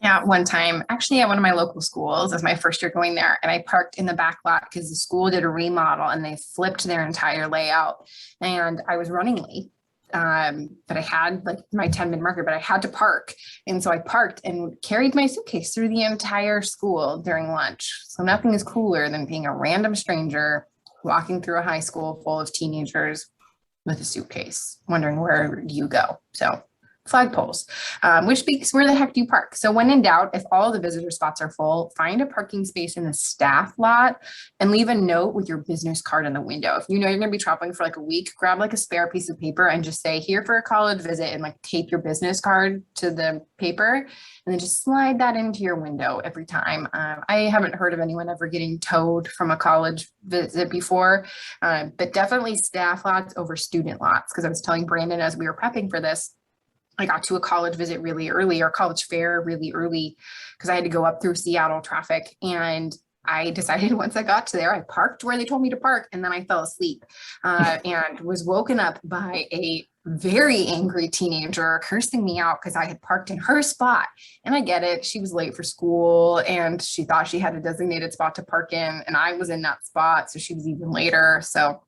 Yeah, one time, actually at one of my local schools, it was my first year going there, and I parked in the back lot because the school did a remodel and they flipped their entire layout, and I was running late. But I had my 10-minute marker, but I had to park. And so I parked and carried my suitcase through the entire school during lunch. So nothing is cooler than being a random stranger walking through a high school full of teenagers with a suitcase, wondering where you go. So flagpoles, which speaks, where the heck do you park? So when in doubt, if all the visitor spots are full, find a parking space in the staff lot and leave a note with your business card in the window. If you know you're going to be traveling for a week, grab a spare piece of paper and just say, here for a college visit, and tape your business card to the paper and then just slide that into your window every time. I haven't heard of anyone ever getting towed from a college visit before, but definitely staff lots over student lots. Because I was telling Brandon as we were prepping for this, I got to a college visit really early, or college fair really early, because I had to go up through Seattle traffic. And I decided once I got to there, I parked where they told me to park, and then I fell asleep and was woken up by a very angry teenager cursing me out because I had parked in her spot. And I get it. She was late for school and she thought she had a designated spot to park in, and I was in that spot. So she was even later. So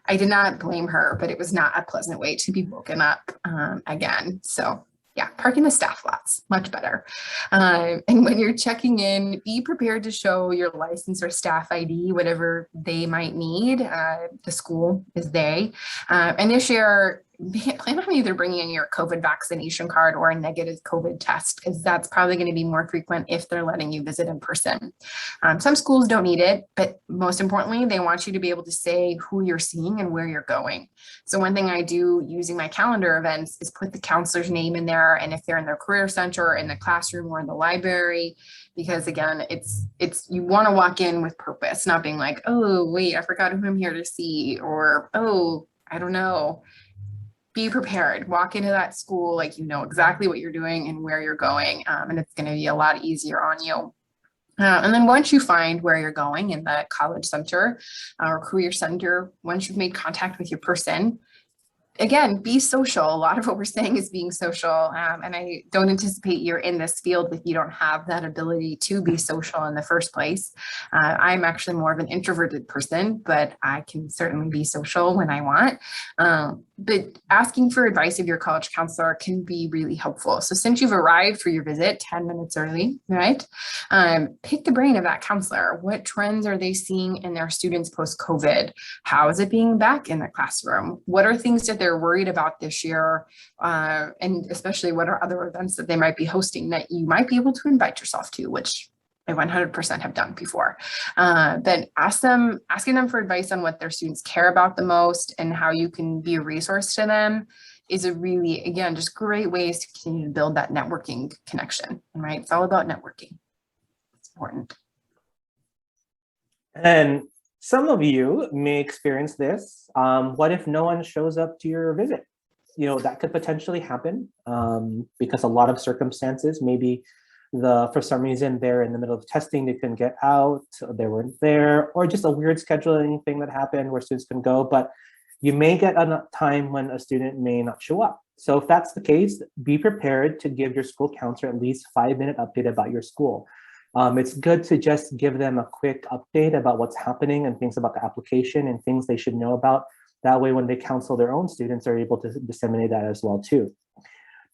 I did not blame her, but it was not a pleasant way to be woken up again. So yeah, parking the staff lots, much better. And when you're checking in, be prepared to show your license or staff ID, whatever they might need. The school is they. And this year, plan on either bringing in your COVID vaccination card or a negative COVID test, because that's probably going to be more frequent if they're letting you visit in person. Some schools don't need it, but most importantly, they want you to be able to say who you're seeing and where you're going. So one thing I do using my calendar events is put the counselor's name in there, and if they're in their career center, in the classroom, or in the library, because again, it's you want to walk in with purpose, not being like, oh, wait, I forgot who I'm here to see, or, oh, I don't know. Be prepared, walk into that school like you know exactly what you're doing and where you're going, and it's going to be a lot easier on you. And then once you find where you're going in the college center or career center, once you've made contact with your person, again, be social. A lot of what we're saying is being social. And I don't anticipate you're in this field if you don't have that ability to be social in the first place. I'm actually more of an introverted person, but I can certainly be social when I want. But asking for advice of your college counselor can be really helpful. So since you've arrived for your visit 10 minutes early, right? Pick the brain of that counselor. What trends are they seeing in their students post-COVID? How is it being back in the classroom? What are things that they're worried about this year? And especially what are other events that they might be hosting that you might be able to invite yourself to, which I 100% have done before. But asking them for advice on what their students care about the most and how you can be a resource to them is a really, again, just great ways to continue to build that networking connection, right? It's all about networking. It's important. And some of you may experience this. What if no one shows up to your visit? You know, that could potentially happen because a lot of circumstances, maybe for some reason they're in the middle of testing, they couldn't get out, they weren't there, or just a weird scheduling thing that happened where students can go, but you may get a time when a student may not show up. So if that's the case, be prepared to give your school counselor at least 5-minute update about your school. It's good to just give them a quick update about what's happening and things about the application and things they should know about. That way, when they counsel their own students, they're able to disseminate that as well too.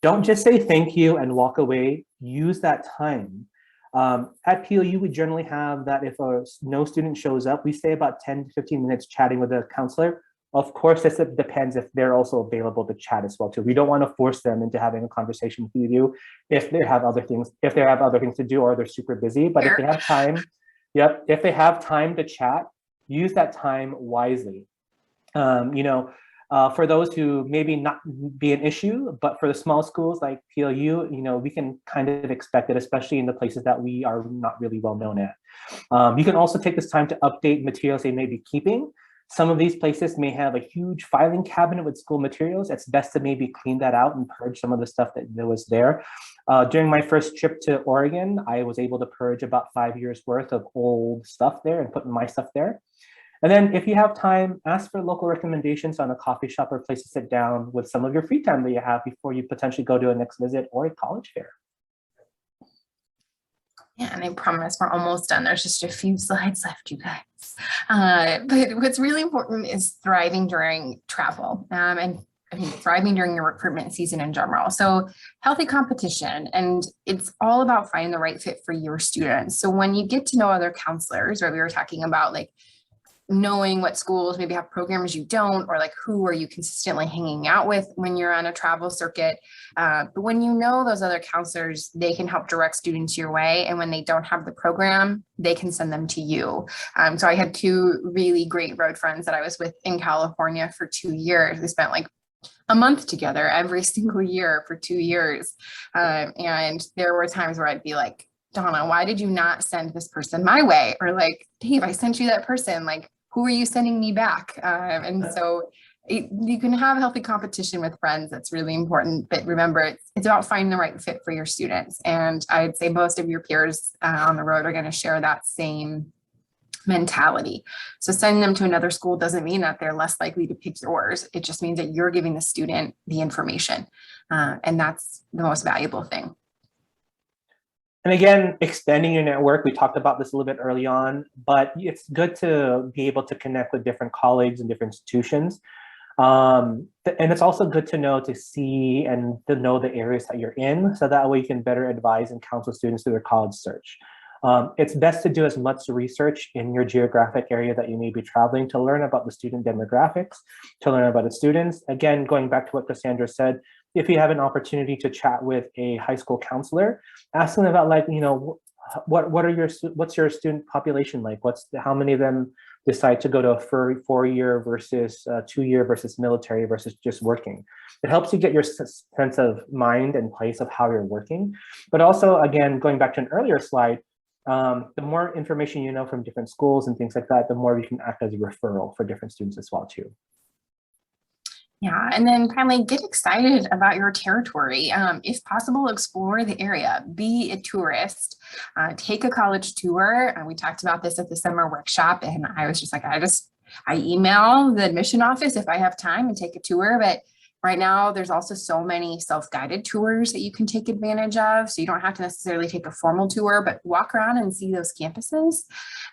Don't just say thank you and walk away. Use that time. At PLU, we generally have that if no student shows up, we stay about 10 to 15 minutes chatting with the counselor. Of course, this depends if they're also available to chat as well too. We don't want to force them into having a conversation with you if they have other things to do or they're super busy. But if they have time, if they have time to chat, use that time wisely. For those who maybe not be an issue, but for the small schools like PLU, we can kind of expect it, especially in the places that we are not really well known at. You can also take this time to update materials they may be keeping. Some of these places may have a huge filing cabinet with school materials. It's best to maybe clean that out and purge some of the stuff that was there. During my first trip to Oregon, I was able to purge about 5 years worth of old stuff there and put my stuff there. And then if you have time, ask for local recommendations on a coffee shop or place to sit down with some of your free time that you have before you potentially go to a next visit or a college fair. Yeah, and I promise we're almost done. There's just a few slides left, you guys. But what's really important is thriving during travel and thriving during your recruitment season in general. So healthy competition, and it's all about finding the right fit for your students. So when you get to know other counselors, right, we were talking about like knowing what schools maybe have programs you don't, or like who are you consistently hanging out with when you're on a travel circuit. But when you know those other counselors, they can help direct students your way. And when they don't have the program, they can send them to you. So I had 2 really great road friends that I was with in California for 2 years. We spent like a month together every single year for 2 years. And there were times where I'd be like, Donna, why did you not send this person my way? Or like, Dave, I sent you that person. Like, who are you sending me back? And so you can have healthy competition with friends. That's really important. But remember, it's about finding the right fit for your students. And I'd say most of your peers on the road are going to share that same mentality. So sending them to another school doesn't mean that they're less likely to pick yours. It just means that you're giving the student the information. And that's the most valuable thing. And again, expanding your network, we talked about this a little bit early on, but it's good to be able to connect with different colleagues and different institutions. And it's also good to know, to see and to know the areas that you're in, so that way you can better advise and counsel students through their college search. It's best to do as much research in your geographic area that you may be traveling to learn about the student demographics, to learn about the students. Again, going back to what Cassandra said, if you have an opportunity to chat with a high school counselor, ask them about like, you know, what's your student population like? How many of them decide to go to a 4-year versus 2-year versus military versus just working? It helps you get your sense of mind and place of how you're working. But also, again, going back to an earlier slide, the more information you know from different schools and things like that, the more you can act as a referral for different students as well too. Yeah, and then finally, get excited about your territory. If possible, explore the area, be a tourist, take a college tour. We talked about this at the summer workshop, and I was just like, I email the admission office if I have time and take a tour, but right now, there's also so many self-guided tours that you can take advantage of. So you don't have to necessarily take a formal tour, but walk around and see those campuses.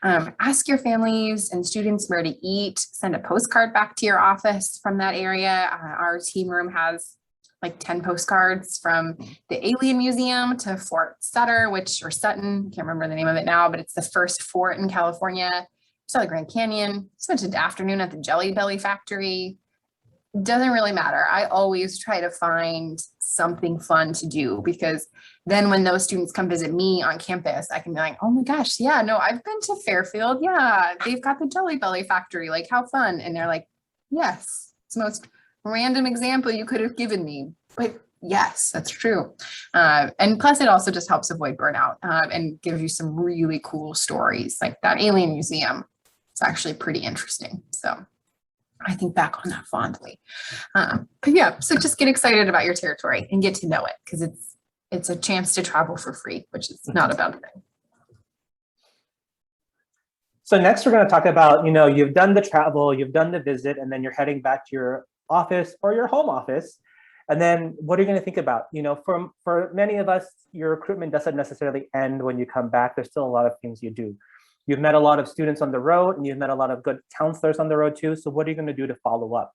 Ask your families and students where to eat. Send a postcard back to your office from that area. Our team room has like 10 postcards from the Alien Museum to Fort Sutter, or Sutton, can't remember the name of it now, but it's the first fort in California. Saw the Grand Canyon. Spent an afternoon at the Jelly Belly factory. Doesn't really matter. I always try to find something fun to do, because then when those students come visit me on campus, I can be like, oh my gosh, yeah, no, I've been to Fairfield. Yeah, they've got the Jelly Belly factory. Like, how fun. And they're like, yes, it's the most random example you could have given me. But yes, that's true. And plus it also just helps avoid burnout and gives you some really cool stories. Like that Alien Museum. It's actually pretty interesting. So I think back on that fondly. But yeah, so just get excited about your territory and get to know it, because it's a chance to travel for free, which is not a bad thing. So next we're going to talk about, you've done the travel, you've done the visit, and then you're heading back to your office or your home office. And then what are you going to think about? For many of us, your recruitment doesn't necessarily end when you come back. There's still a lot of things you do. You've met a lot of students on the road, and you've met a lot of good counselors on the road too. So what are you going to do to follow up?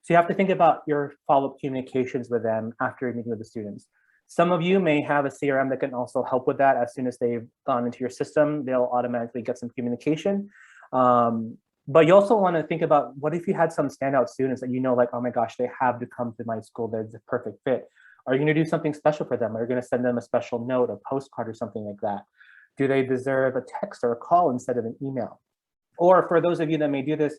So you have to think about your follow-up communications with them after you're meeting with the students. Some of you may have a CRM that can also help with that. As soon as they've gone into your system, they'll automatically get some communication. But you also want to think about, what if you had some standout students that like, oh my gosh, they have to come to my school, they're the perfect fit. Are you going to do something special for them? Are you going to send them a special note, a postcard, or something like that? Do they deserve a text or a call instead of an email? Or for those of you that may do this,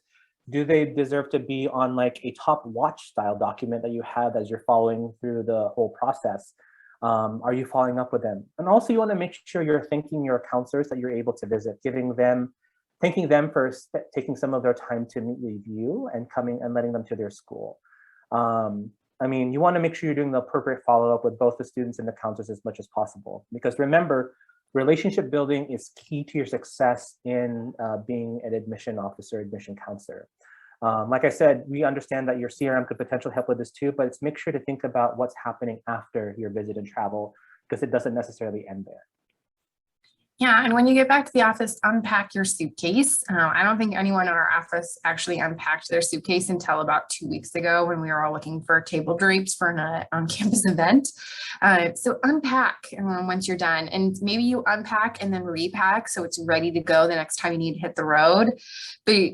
do they deserve to be on like a top watch style document that you have as you're following through the whole process? Are you following up with them? And also you want to make sure you're thanking your counselors that you're able to visit, thanking them for taking some of their time to meet with you and coming and letting them to their school. You want to make sure you're doing the appropriate follow-up with both the students and the counselors as much as possible. Because remember, relationship building is key to your success in being an admission officer, admission counselor. Like I said, we understand that your CRM could potentially help with this too, but make sure to think about what's happening after your visit and travel, because it doesn't necessarily end there. Yeah, and when you get back to the office, unpack your suitcase. I don't think anyone in our office actually unpacked their suitcase until about 2 weeks ago, when we were all looking for table drapes for an on-campus event. So unpack once you're done, and maybe you unpack and then repack so it's ready to go the next time you need to hit the road. But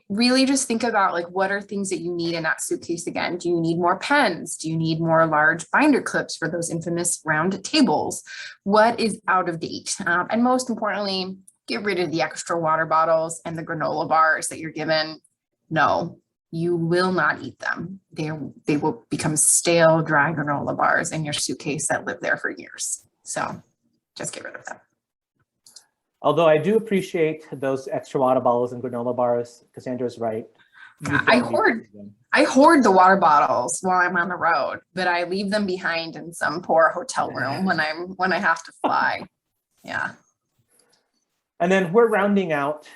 really just think about, like, what are things that you need in that suitcase again? Do you need more pens? Do you need more large binder clips for those infamous round tables? What is out of date? And most importantly, get rid of the extra water bottles and the granola bars that you're given. No, you will not eat them. They will become stale, dry granola bars in your suitcase that live there for years. So just get rid of them. Although I do appreciate those extra water bottles and granola bars, Cassandra's right. I hoard the water bottles while I'm on the road, but I leave them behind in some poor hotel room when I have to fly. Yeah. And then we're rounding out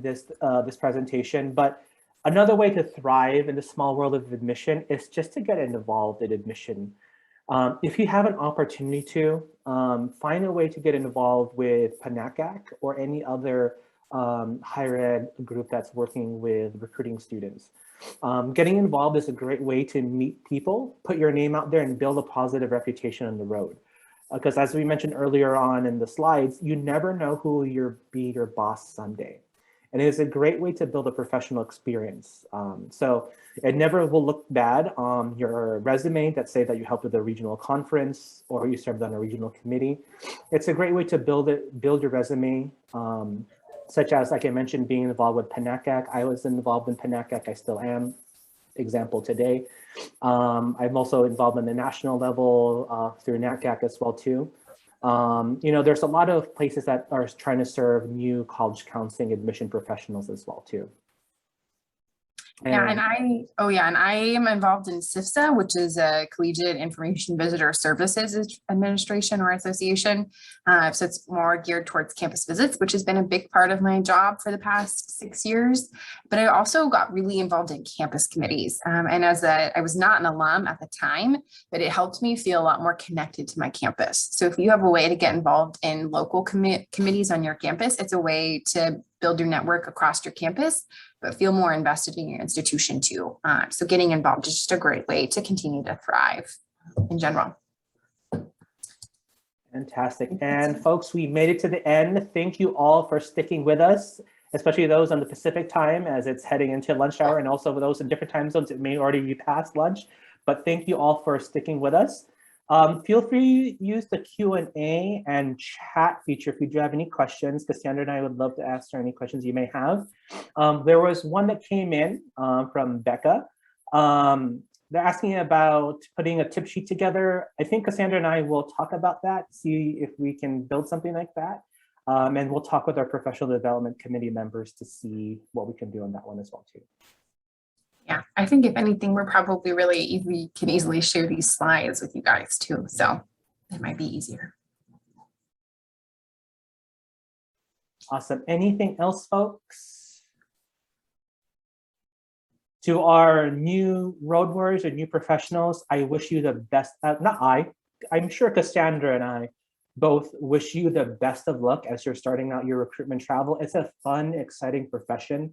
this presentation, but another way to thrive in the small world of admission is just to get involved in admission. If you have an opportunity to, find a way to get involved with PNACAC or any other higher ed group that's working with recruiting students. Getting involved is a great way to meet people, put your name out there, and build a positive reputation on the road. Because as we mentioned earlier on in the slides, you never know who will be your boss someday. And it is a great way to build a professional experience. So it never will look bad on your resume that say that you helped with a regional conference or you served on a regional committee. It's a great way to build your resume, such as, like I mentioned, being involved with PNACAC. I was involved in PNACAC, I still am, example today. I'm also involved in the national level through NACAC as well too. There's a lot of places that are trying to serve new college counseling admission professionals as well too. And I am involved in CIFSA, which is a Collegiate Information Visitor Services Administration or Association. So it's more geared towards campus visits, which has been a big part of my job for the past 6 years. But I also got really involved in campus committees. And I was not an alum at the time, but it helped me feel a lot more connected to my campus. So if you have a way to get involved in local committees on your campus, it's a way to build your network across your campus, but feel more invested in your institution too. So getting involved is just a great way to continue to thrive in general. Fantastic. And folks, we made it to the end. Thank you all for sticking with us, especially those on the Pacific time as it's heading into lunch hour, and also those in different time zones, it may already be past lunch, but thank you all for sticking with us. Feel free to use the Q&A and chat feature if you do have any questions. Cassandra and I would love to answer any questions you may have. There was one that came in from Becca. They're asking about putting a tip sheet together. I think Cassandra and I will talk about that, see if we can build something like that. And we'll talk with our professional development committee members to see what we can do on that one as well too. Yeah, I think if anything, we're probably can easily share these slides with you guys too. So it might be easier. Awesome. Anything else, folks? To our new road warriors or new professionals, I wish you the best. I'm sure Cassandra and I both wish you the best of luck as you're starting out your recruitment travel. It's a fun, exciting profession.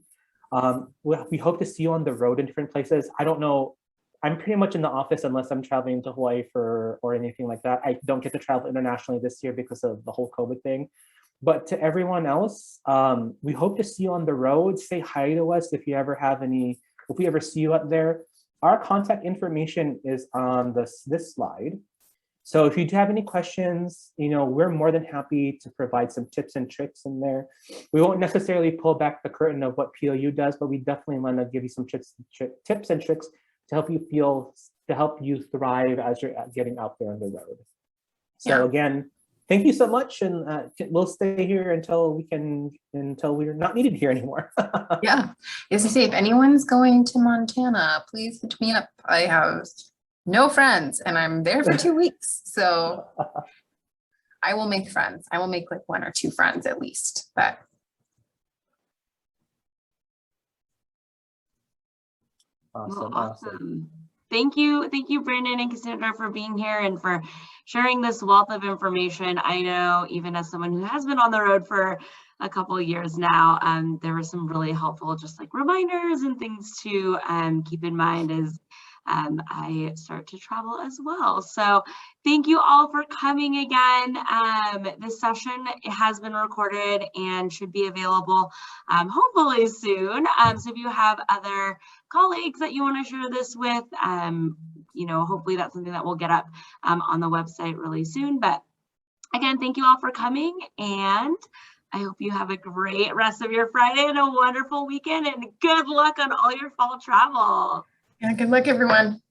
We hope to see you on the road in different places. I don't know. I'm pretty much in the office unless I'm traveling to Hawaii or anything like that. I don't get to travel internationally this year because of the whole COVID thing. But to everyone else, we hope to see you on the road. Say hi to us if we ever see you out there. Our contact information is on this slide. So if you do have any questions, we're more than happy to provide some tips and tricks in there. We won't necessarily pull back the curtain of what PLU does, but we definitely want to give you some tips and tricks to help you thrive as you're getting out there on the road. So again, thank you so much, and we'll stay here until we're not needed here anymore. Yeah, as I say, if anyone's going to Montana, please hit me up. I have no friends and I'm there for 2 weeks. So I will make friends. I will make like 1 or 2 friends at least, but. Awesome. Thank you, Brandon and Cassandra, for being here and for sharing this wealth of information. I know even as someone who has been on the road for a couple of years now, there were some really helpful just like reminders and things to keep in mind as I start to travel as well. So thank you all for coming again. This session has been recorded and should be available hopefully soon. So if you have other colleagues that you want to share this with, hopefully that's something that we'll get up on the website really soon. But again, thank you all for coming, and I hope you have a great rest of your Friday and a wonderful weekend, and good luck on all your fall travel. Yeah, good luck, everyone.